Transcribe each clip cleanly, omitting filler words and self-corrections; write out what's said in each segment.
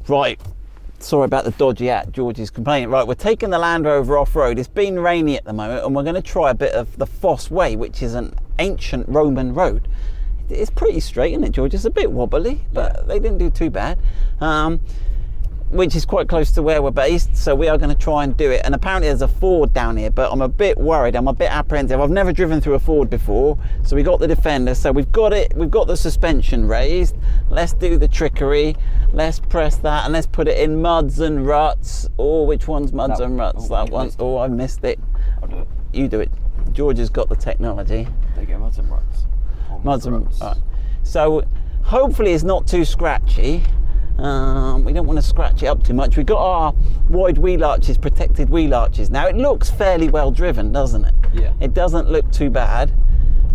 Right, sorry about the dodgy hat, George is complaining. Right, we're taking the Land Rover off-road. It's been rainy at the moment, and we're going to try a bit of the Fosse Way, which is an ancient Roman road. It's pretty straight, isn't it, George? It's a bit wobbly, but they didn't do too bad. Which is quite close to where we're based, so we are going to try and do it. And apparently there's a Ford down here, but I'm a bit worried, I'm a bit apprehensive. I've never driven through a Ford before, so we got the Defender, so we've got the suspension raised. Let's do the trickery, let's press that, and let's put it in muds and ruts. Oh, which one's muds and ruts? That one. Oh, I missed it. I'll do it. You do it. George has got the technology. They get muds and ruts. Muds and ruts. Right. So hopefully it's not too scratchy. We don't want to scratch it up too much. We've got our wide wheel arches, protected wheel arches. Now it looks fairly well driven, doesn't it? Yeah. It doesn't look too bad.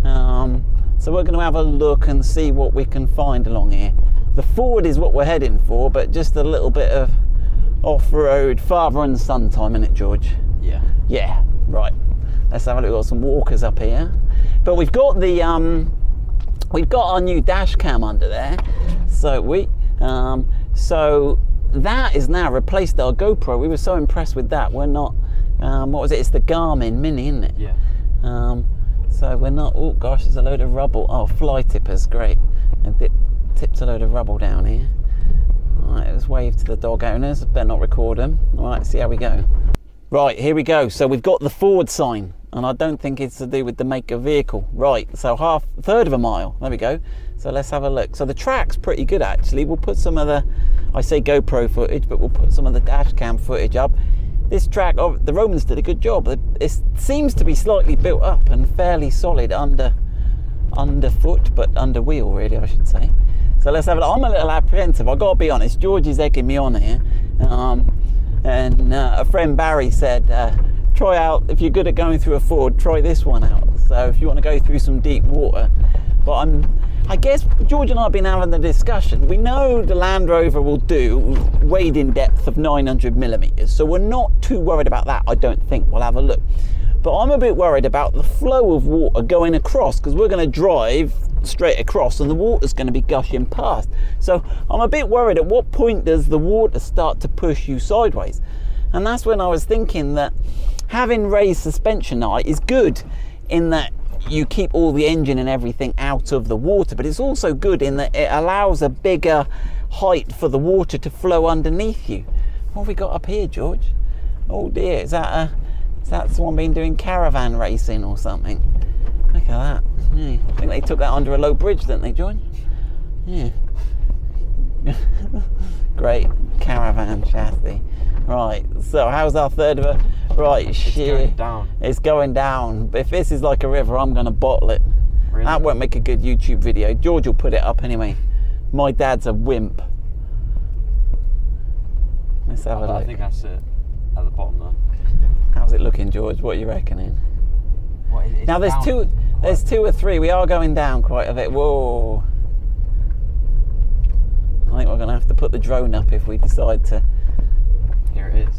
So we're going to have a look and see what we can find along here. The Ford is what we're heading for, but just a little bit of off-road, father and son time, innit, George? Yeah. Yeah, right. Let's have a look. We've got some walkers up here. But we've got the we've got our new dash cam under there. So that is now replaced our GoPro. We were so impressed with that. We're not, what was it? It's the Garmin Mini, isn't it? Yeah. So we're not, oh gosh, there's a load of rubble. Oh, fly tippers, great. And tipped a load of rubble down here. All right, let's wave to the dog owners. Better not record them. All right, see how we go. Right, here we go. So we've got the Ford sign, and I don't think it's to do with the make of vehicle. Right, so third of a mile. There we go. So let's have a look. So the track's pretty good, actually. We'll put some of the, I say GoPro footage, but we'll put some of the dash cam footage up. This track, oh, the Romans did a good job. It seems to be slightly built up and fairly solid underfoot, but under wheel, really, I should say. So let's have a look. I'm a little apprehensive. I've got to be honest. George is egging me on here. And a friend Barry said, try out, if you're good at going through a Ford, try this one out. So if you want to go through some deep water. But I guess George and I have been having the discussion. We know the Land Rover will do wade-in depth of 900 millimeters, so we're not too worried about that, I don't think. We'll have a look. But I'm a bit worried about the flow of water going across, because we're going to drive straight across and the water's going to be gushing past. So I'm a bit worried, at what point does the water start to push you sideways? And that's when I was thinking that having raised suspension height is good in that you keep all the engine and everything out of the water, but it's also good in that it allows a bigger height for the water to flow underneath you. What have we got up here, George? Oh dear, is that someone been doing caravan racing or something? Look at that. Yeah. I think they took that under a low bridge, didn't they, George? Yeah. Great caravan chassis. Right, so how's our third of a... Right, it's going down. It's going down. If this is like a river, I'm going to bottle it. Really? That won't make a good YouTube video. George will put it up anyway. My dad's a wimp. Let's have a look. I think that's it at the bottom there. How's it looking, George? What are you reckoning? What, now there's two or three. We are going down quite a bit. Whoa. I think we're going to have to put the drone up if we decide to. Here it is.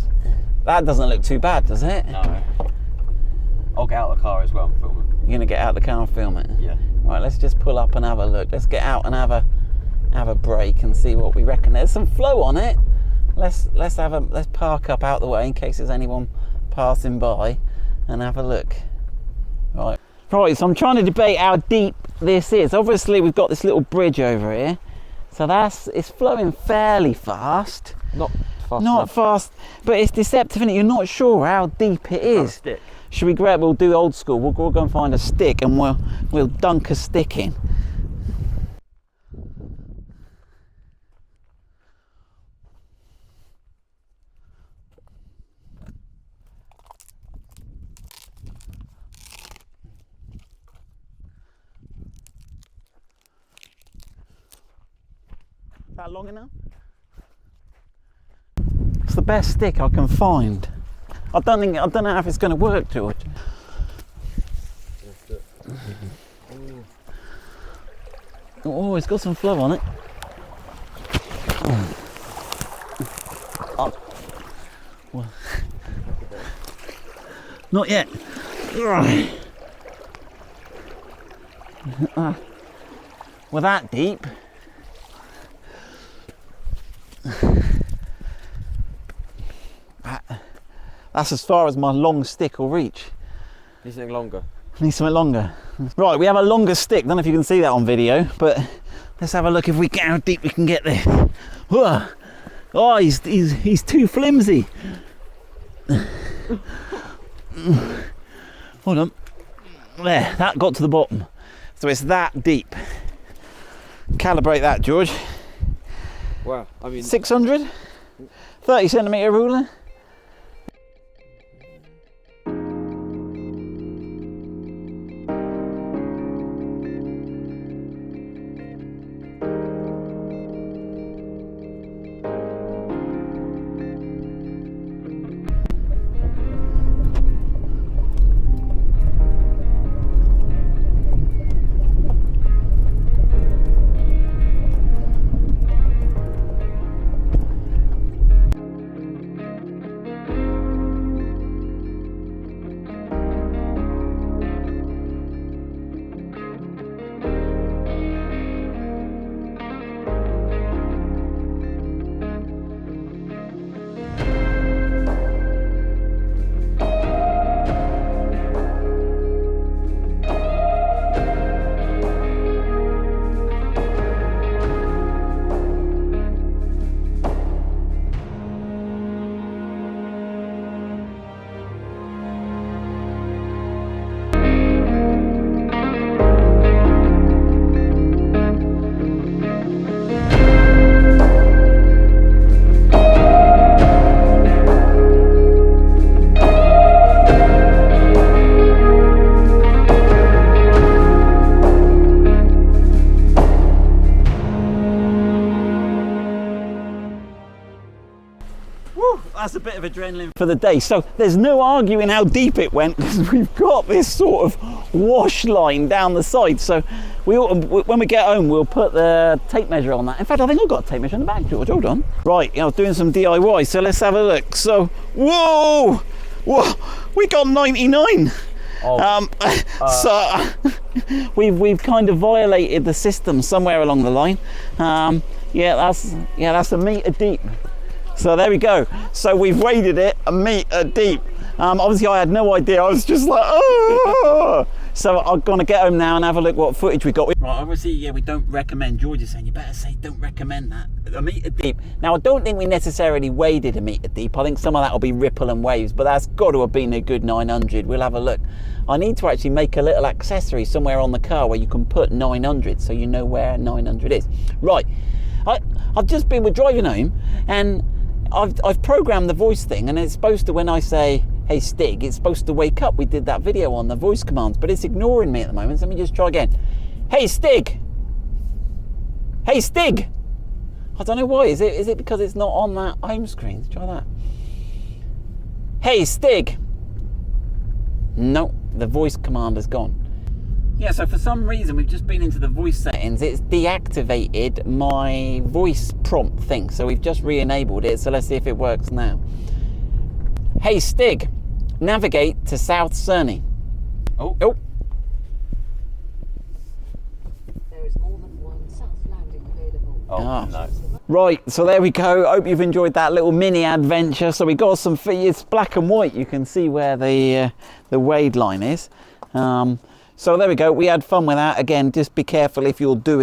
That doesn't look too bad, does it? No. I'll get out of the car as well and film it. You're going to get out of the car and film it? Yeah. Right, let's just pull up and have a look. Let's get out and have a break and see what we reckon. There's some flow on it. Let's park up out the way in case there's anyone passing by and have a look. Right, so I'm trying to debate how deep this is. Obviously we've got this little bridge over here, so it's flowing fairly fast. Not fast, but it's deceptive, and you're not sure how deep it is. Should we grab? We'll do old school. We'll go and find a stick, and we'll dunk a stick in. Is that long enough? It's the best stick I can find. I don't know if it's going to work, George. Oh, it's got some flow on it. Oh. Well, not yet. We're that deep. That's as far as my long stick will reach. Need something longer. Need something longer. Right, we have a longer stick. Don't know if you can see that on video, but let's have a look if we get how deep we can get there. Whoa. Oh, he's too flimsy. Hold on. There, that got to the bottom. So it's that deep. Calibrate that, George. Wow, I mean... 600? 30 centimetre ruler? That's a bit of adrenaline for the day. So there's no arguing how deep it went because we've got this sort of wash line down the side. So when we get home, we'll put the tape measure on that. In fact, I think I've got a tape measure in the back, George. Hold on. Right, I was doing some DIY, so let's have a look. So, whoa, we got 99. Oh. So we've kind of violated the system somewhere along the line. That's a metre deep. So there we go. So we've waded it a metre deep. Obviously I had no idea. I was just like, oh. So I'm gonna get home now and have a look what footage we got. Right, obviously, yeah, we don't recommend. George is saying you better say don't recommend that. A metre deep. Now I don't think we necessarily waded a metre deep. I think some of that will be ripple and waves, but that's got to have been a good 900. We'll have a look. I need to actually make a little accessory somewhere on the car where you can put 900 so you know where 900 is. Right, we're driving home and I've programmed the voice thing, and it's supposed to, when I say, hey Stig, it's supposed to wake up. We did that video on the voice commands, but it's ignoring me at the moment. So let me just try again. Hey Stig! Hey Stig! I don't know why. Is it because it's not on that home screen? Let's try that. Hey Stig! No, the voice command has gone. Yeah, so for some reason we've just been into the voice settings. It's deactivated my voice prompt thing, so we've just re-enabled it. So let's see if it works now. Hey Stig, navigate to South Cerney. Oh. There is more than one south landing available. Oh, no. Right, so there we go. Hope you've enjoyed that little mini adventure. So we got some, it's black and white. You can see where the wade line is. So there we go. We had fun with that. Again, just be careful if you're doing